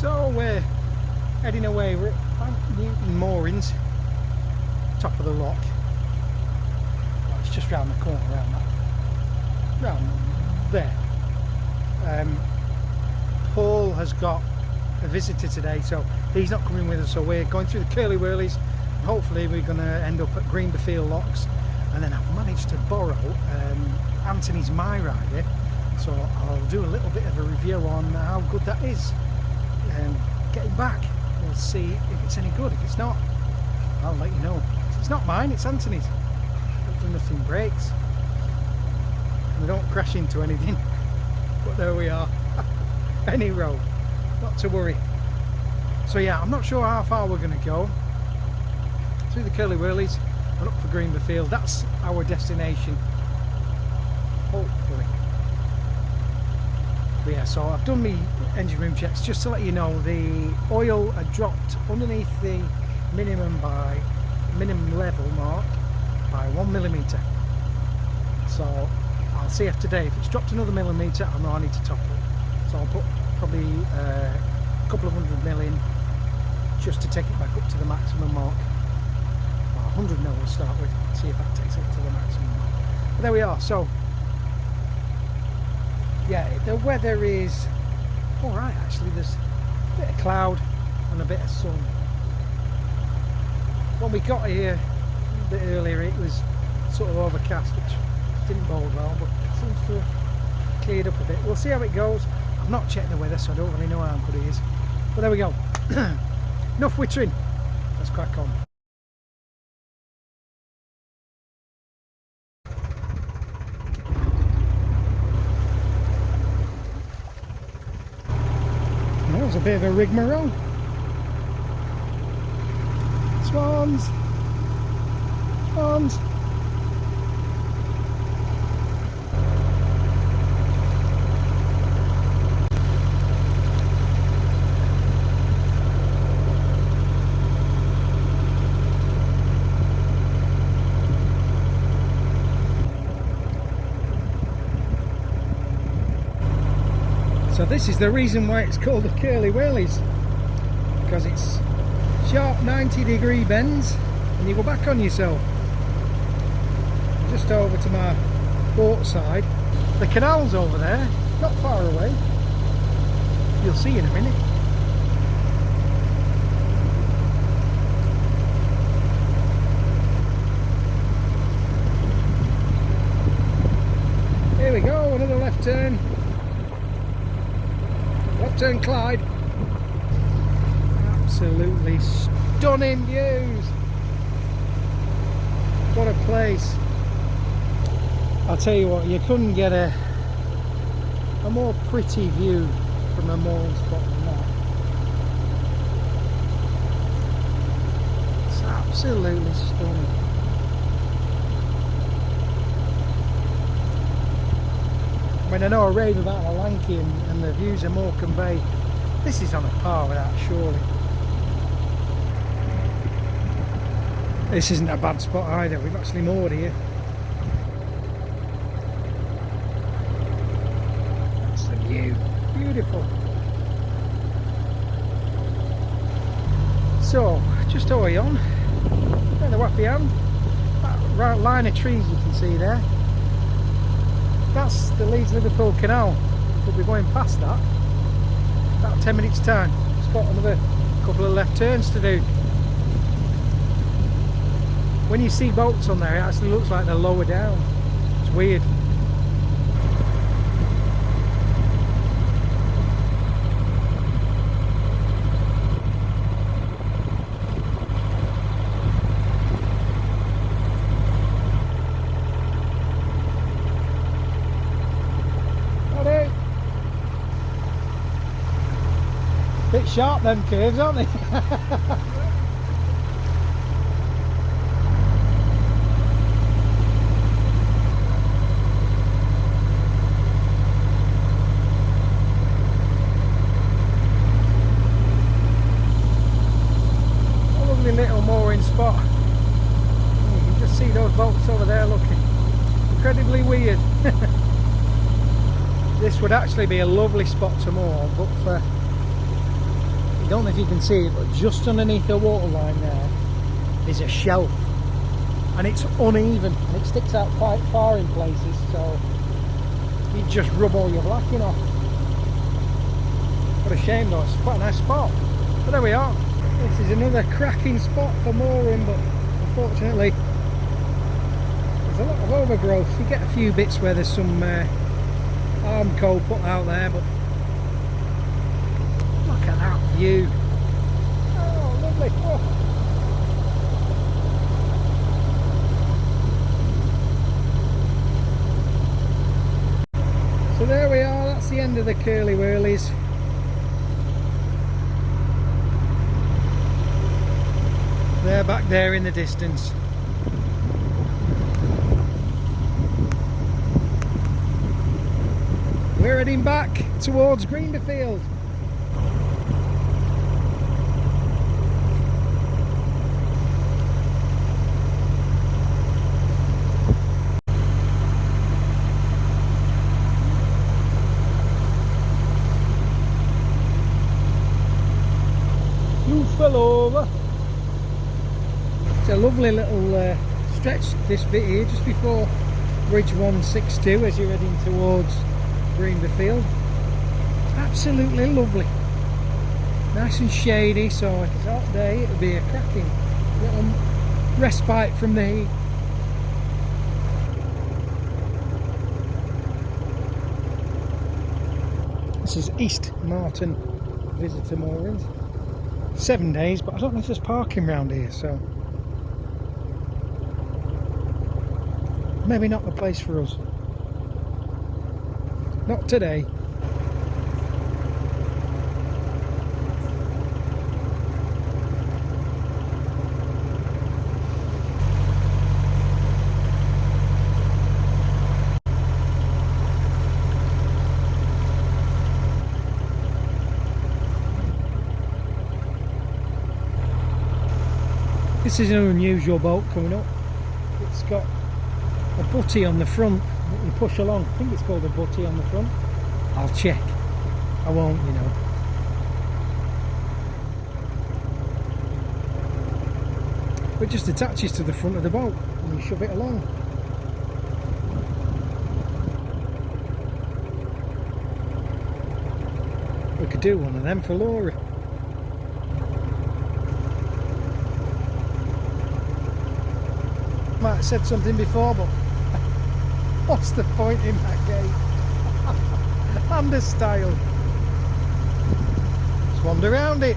So we're heading away. We're at Newton Moorings, top of the lock. Well, it's just round the corner, round there. Paul has got a visitor today, so he's not coming with us. So we're going through the curly whirlies, and hopefully we're going to end up at Greenberfield locks. And then I've managed to borrow Anthony's My Rider, so I'll do a little bit of a review on how good that is. Getting back, we'll see if it's any good. If it's not, I'll let you know. It's not mine, it's Anthony's. Hopefully nothing breaks and we don't crash into anything. But there we are. Any road, not to worry. So yeah, I'm not sure how far we're going to go through the curly whirlies and up for Greenberfield. That's our destination, hopefully. But yeah, so I've done my engine room checks. Just to let you know, the oil had dropped underneath the minimum level mark by 1mm. So I'll see after today. If it's dropped another millimetre, I know I need to top it. So I'll put probably a couple of 100mm in just to take it back up to the maximum mark. Well, 100mm we'll start with, see if that takes it to the maximum mark. But there we are. So yeah, the weather is alright actually. There's a bit of cloud and a bit of sun. When we got here a bit earlier, it was sort of overcast, which didn't bode well, but it seems to have cleared up a bit. We'll see how it goes. I've not checked the weather, so I don't really know how good it is. But there we go. Enough wittering. Let's crack on. That was a bit of a rigmarole. Swans! Swans! So this is the reason why it's called the curly whirlies, because it's sharp 90-degree bends and you go back on yourself. Just over to my port side. The canal's over there, not far away. You'll see in a minute. Here we go, another left turn. Left turn Clyde. Absolutely stunning views. What a place. I'll tell you what, you couldn't get a more pretty view from a mooring spot than that. It's absolutely stunning. I mean, I know I rave about the Lanky and the views of Morecambe Bay. This is on a par with that, surely. This isn't a bad spot either. We've actually moored here. That's the view. Beautiful. So, just away on. There the Waffy Hand. That right line of trees you can see there. That's the Leeds Liverpool Canal. We'll be going past that about 10 minutes time. It's got another couple of left turns to do. When you see boats on there, it actually looks like they're lower down. It's weird. Bit sharp them curves, aren't they? A lovely little mooring spot. You can just see those boats over there looking incredibly weird. This would actually be a lovely spot to moor, but for I don't know if you can see it, but just underneath the water line there is a shelf, and it's uneven and it sticks out quite far in places, so you just rub all your blacking off. What a shame though, it's quite a nice spot. But there we are. This is another cracking spot for mooring, but unfortunately there's a lot of overgrowth. You get a few bits where there's some armco put out there, but look at that view. Oh, lovely. Oh. So there we are, that's the end of the curly wurlies. They're back there in the distance. We're heading back towards Greenberfield. You fell over. It's a lovely little stretch, this bit here, just before Bridge 162 as you're heading towards Greenberfield. Absolutely lovely. Nice and shady, so if it's a hot day it'll be a cracking little respite from the heat. This is East Martin Visitor Moorings. 7 days, but I don't know if there's parking around here, so maybe not the place for us. Not today. This is an unusual boat coming up. It's got a butty on the front that you push along. I think it's called a butty on the front. I'll check. I won't, you know. But it just attaches to the front of the boat and you shove it along. We could do one of them for Laura. Might have said something before, but what's the point in that gate? Under style. Just wander around it.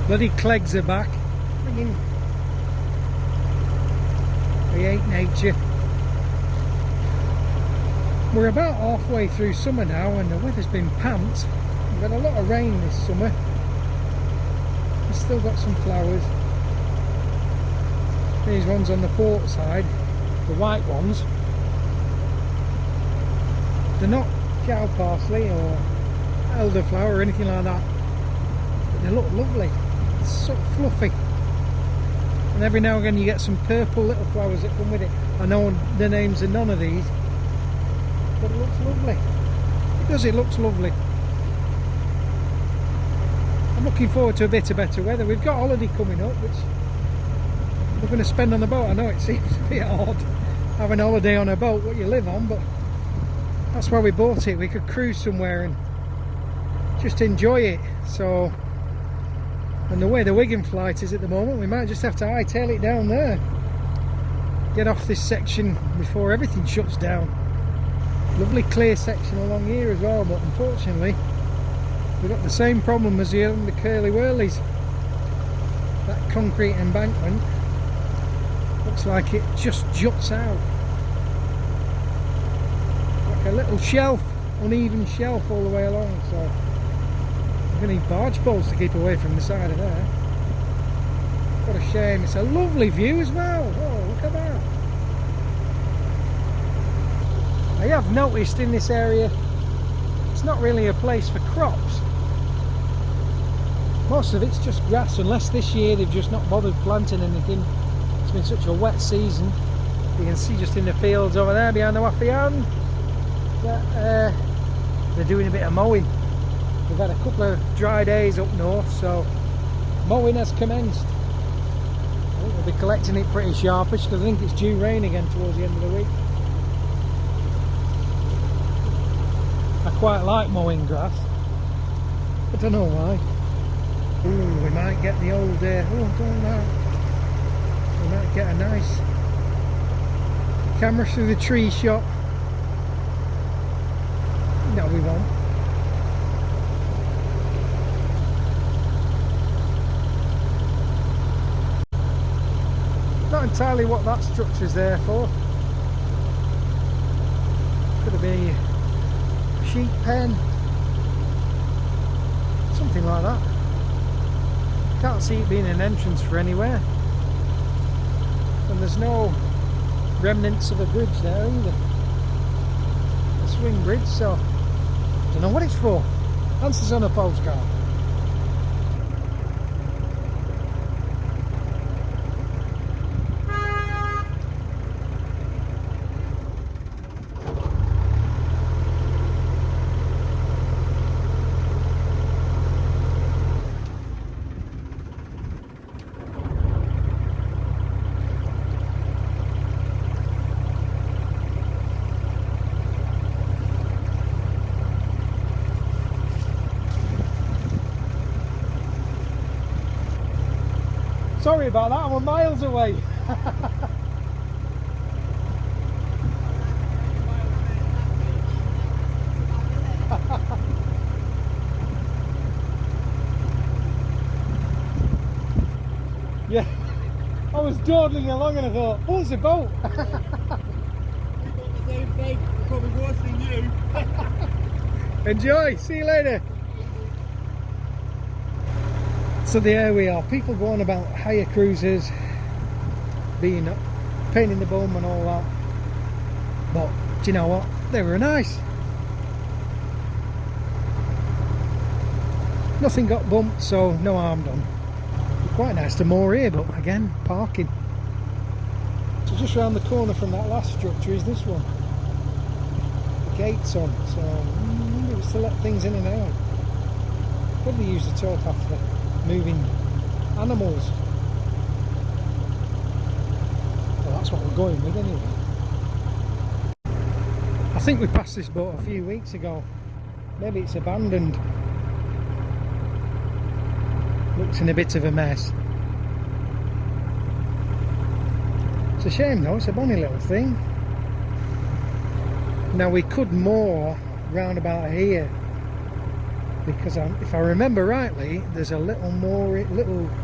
Bloody Clegs are back. Friggin' create nature. We're about halfway through summer now and the weather's been pants. We've had a lot of rain this summer. We've still got some flowers. These ones on the port side, the white ones, they're not cow parsley or elderflower or anything like that, but they look lovely. It's so fluffy, and every now and again you get some purple little flowers that come with it. I know the names of none of these, but it looks lovely. It does, it looks lovely. I'm looking forward to a bit of better weather. We've got holiday coming up which we're going to spend on the boat. I know it seems a bit odd having a holiday on a boat, what you live on, but that's why we bought it. We could cruise somewhere and just enjoy it. So, and the way the Wigan flight is at the moment, we might just have to hightail it down there, get off this section before everything shuts down. Lovely clear section along here as well, but unfortunately we've got the same problem as the curly wurlies. That concrete embankment looks like it just juts out like a little shelf, uneven shelf all the way along, so I'm going to need barge poles to keep away from the side of there. What a shame. It's a lovely view as well. Oh, look at that. I have noticed in this area it's not really a place for crops. Most of it's just grass, unless this year they've just not bothered planting anything. It's been such a wet season. You can see just in the fields over there behind the Waffian that they're doing a bit of mowing. We've had a couple of dry days up north, so mowing has commenced. I think we'll be collecting it pretty sharpish because I think it's due rain again towards the end of the week. I quite like mowing grass. I don't know why. Ooh, we might get the old, don't know. We might get a nice camera through the tree shot. No, we won't. Not entirely what that structure's there for. Could have been a sheep pen, something like that. Can't see it being an entrance for anywhere, and there's no remnants of a bridge there either, a swing bridge, so don't know what it's for. Answers on a postcard. Sorry about that, I'm miles away. Yeah, I was dawdling along and I thought, oh, there's a boat. We got the same thing, probably worse than you. Enjoy, see you later. So there we are. People go on about hire cruisers being a pain in the bum and all that, but do you know what? They were nice. Nothing got bumped, so no harm done. Quite nice to moor here, but again, parking. So just round the corner from that last structure is this one. The gate's on, so maybe it's to let things in and out. Probably use the towpath for moving animals. Well, that's what we're going with anyway. I think we passed this boat a few weeks ago. Maybe it's abandoned. Looks in a bit of a mess. It's a shame though, it's a bonny little thing. Now we could moor round about here, because if I remember rightly, there's a little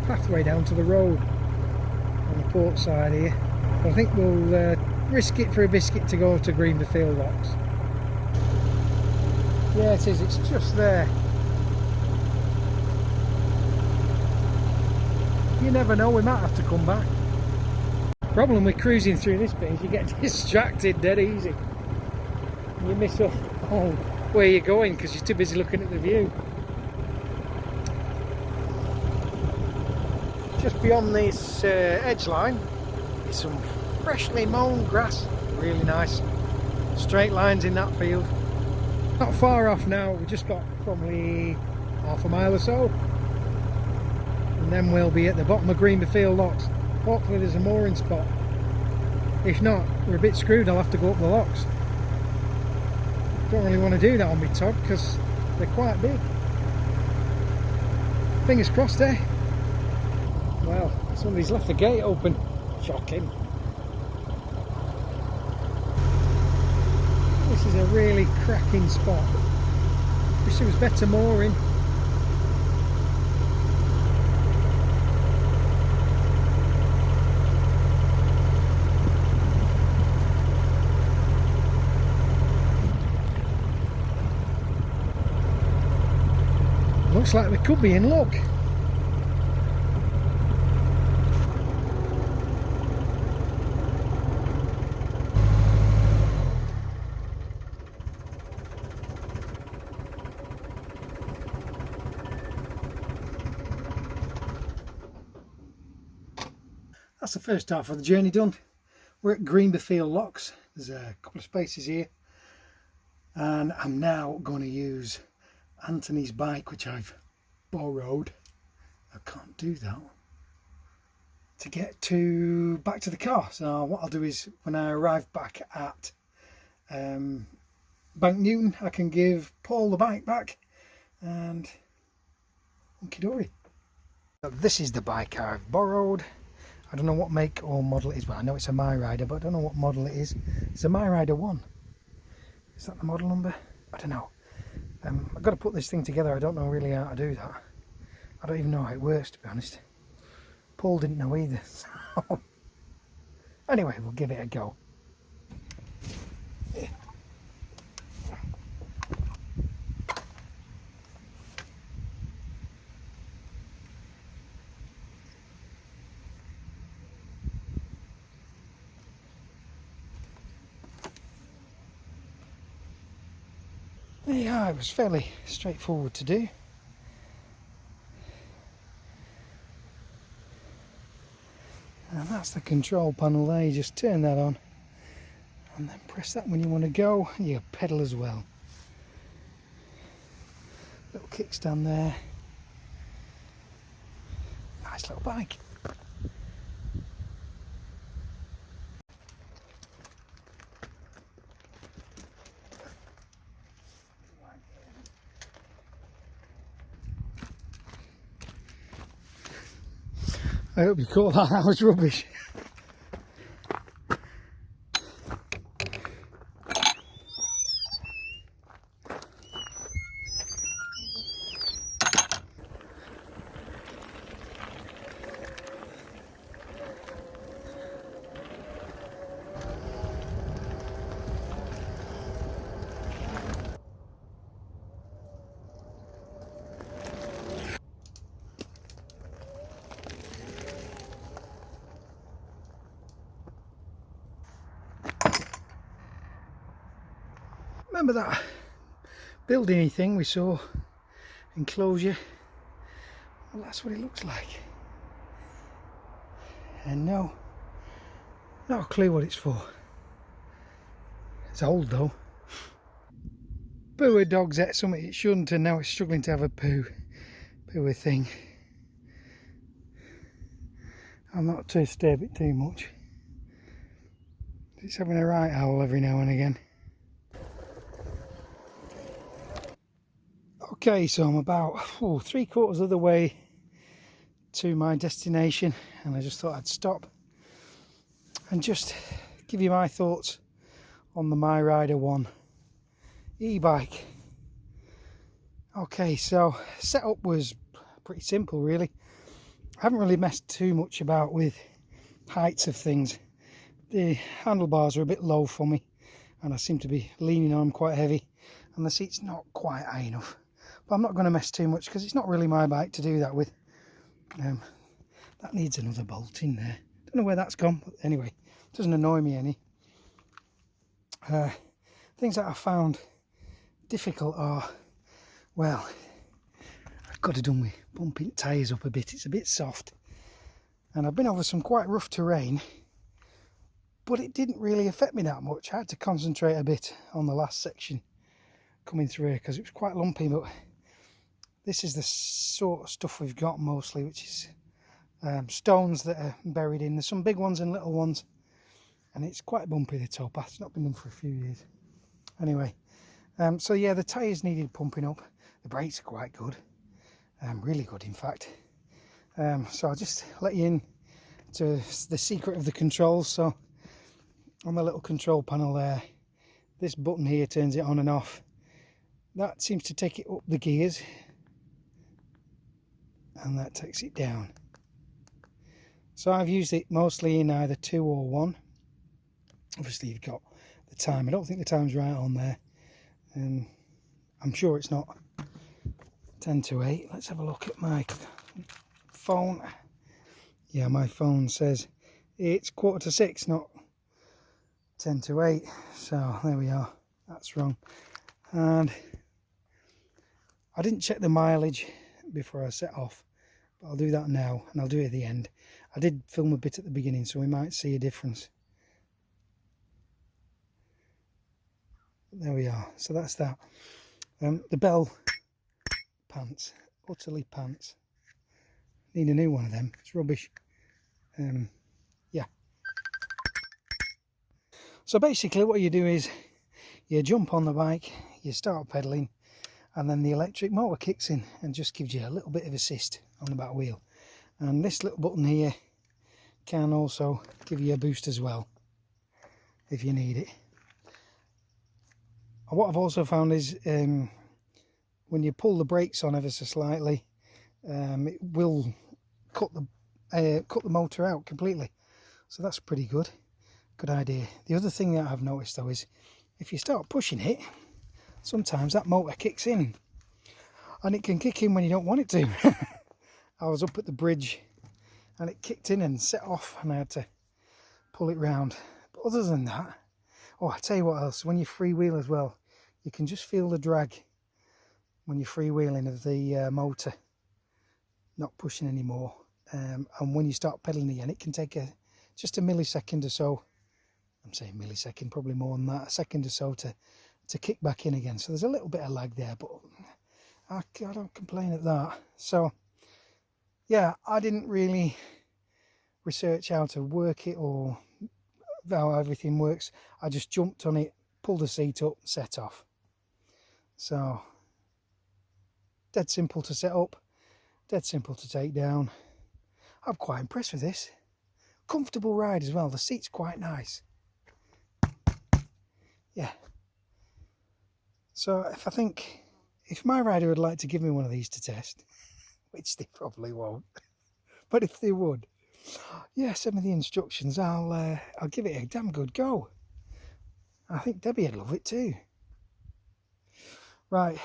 pathway down to the road on the port side here. But I think we'll risk it for a biscuit to go to Greenberfield locks. Yeah, it is, it's just there. You never know, we might have to come back. Problem with cruising through this bit is you get distracted dead easy. You miss up where you're going because you're too busy looking at the view. Just beyond this edge line is some freshly mown grass, really nice. Straight lines in that field. Not far off now, we've just got probably half a mile or so. And then we'll be at the bottom of Greenberfield locks. Hopefully there's a mooring spot. If not, we're a bit screwed, I'll have to go up the locks. Don't really want to do that on my tug because they're quite big. Fingers crossed there. Well, somebody's left the gate open. Shocking. This is a really cracking spot. Wish there was better mooring. Looks like we could be in luck. That's the first half of the journey done. We're at Greenberfield locks. There's a couple of spaces here, and I'm now going to use Anthony's bike, which I've borrowed. I can't do that. To get back to the car. So what I'll do is when I arrive back at Bank Newton, I can give Paul the bike back and hunky dory. This is the bike I've borrowed. I don't know what make or model it is. Well, I know it's a My Rider, but I don't know what model it is. It's a My Rider 1. Is that the model number? I don't know. I've got to put this thing together. I don't know really how to do that. I don't even know how it works, to be honest. Paul didn't know either. So anyway, we'll give it a go. Yeah, it was fairly straightforward to do. And that's the control panel there. You just turn that on and then press that when you want to go. You pedal as well. Little kickstand there. Nice little bike. I hope you caught that. That was rubbish. Remember that building thing we saw, enclosure? Well, that's what it looks like. And no clue what it's for. It's old though. Pooer dog's ate something it shouldn't, and now it's struggling to have a pooer thing. I'm not to disturb it too much. It's having a right howl every now and again. Okay, so I'm about 3/4 of the way to my destination, and I just thought I'd stop and just give you my thoughts on the My Rider 1 e-bike. Okay, so setup was pretty simple really. I haven't really messed too much about with heights of things. The handlebars are a bit low for me and I seem to be leaning on them quite heavy, and the seat's not quite high enough. But I'm not going to mess too much because it's not really my bike to do that with. That needs another bolt in there. Don't know where that's gone, but anyway, it doesn't annoy me any. Things that I found difficult are, well, I've got to do with bumping tyres up a bit. It's a bit soft, and I've been over some quite rough terrain, but it didn't really affect me that much. I had to concentrate a bit on the last section coming through here because it was quite lumpy, but this is the sort of stuff we've got mostly, which is stones that are buried in. There's some big ones and little ones, and it's quite bumpy, the towpath. It's not been done for a few years. Anyway, so yeah, the tyres needed pumping up. The brakes are quite good, really good in fact. So I'll just let you in to the secret of the controls. So on the little control panel there, this button here turns it on and off. That seems to take it up the gears, and that takes it down. So I've used it mostly in either 2 or 1. Obviously you've got the time. I don't think the time's right on there. I'm sure it's not 10 to 8. Let's have a look at my phone. Yeah, my phone says it's 6:15, not 10 to 8. So there we are. That's wrong. And I didn't check the mileage before I set off, but I'll do that now, and I'll do it at the end. I did film a bit at the beginning, so we might see a difference. There we are. So that's that. The bell Pants. Utterly pants. Need a new one of them. It's rubbish. Yeah. So basically what you do is you jump on the bike, you start pedalling, and then the electric motor kicks in and just gives you a little bit of assist on the back wheel. And this little button here can also give you a boost as well if you need it. And what I've also found is when you pull the brakes on ever so slightly, it will cut the motor out completely. So that's pretty good. Good idea. The other thing that I've noticed though is if you start pushing it, sometimes that motor kicks in, and it can kick in when you don't want it to. I was up at the bridge and it kicked in and set off, and I had to pull it round. But other than that, oh, I tell you what else, when you freewheel as well, you can just feel the drag when you're freewheeling of the motor not pushing anymore. And when you start pedaling again, it can take just a millisecond or so. I'm saying millisecond, probably more than that, a second or so to kick back in again. So there's a little bit of lag there, but I don't complain at that. So yeah, I didn't really research how to work it or how everything works. I just jumped on it, pulled the seat up, set off. So dead simple to set up, dead simple to take down. I'm quite impressed with this. Comfortable ride as well. The seat's quite nice. Yeah. So if my rider would like to give me one of these to test, which they probably won't, but if they would, yeah, send me the instructions. I'll give it a damn good go. I think Debbie would love it too. Right,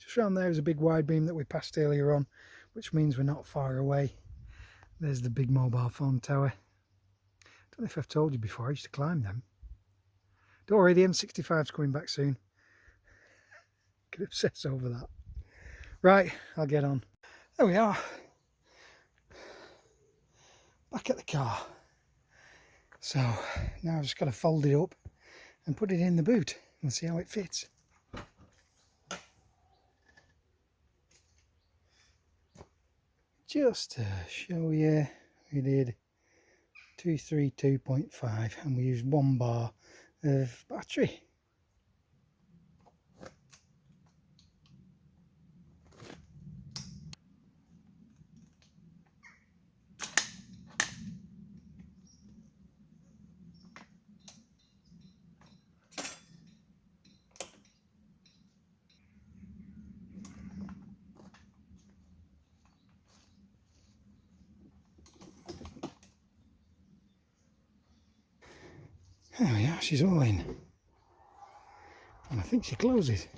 just round there is a big wide beam that we passed earlier on, which means we're not far away. There's the big mobile phone tower. Don't know if I've told you before, I used to climb them. Don't worry, the M65's coming back soon. Could obsess over that. Right, I'll get on. There we are. Back at the car. So now I've just got to fold it up and put it in the boot and see how it fits. Just to show you, we did 232.5 and we used 1 bar of battery. There we are, she's all in. And I think she closes.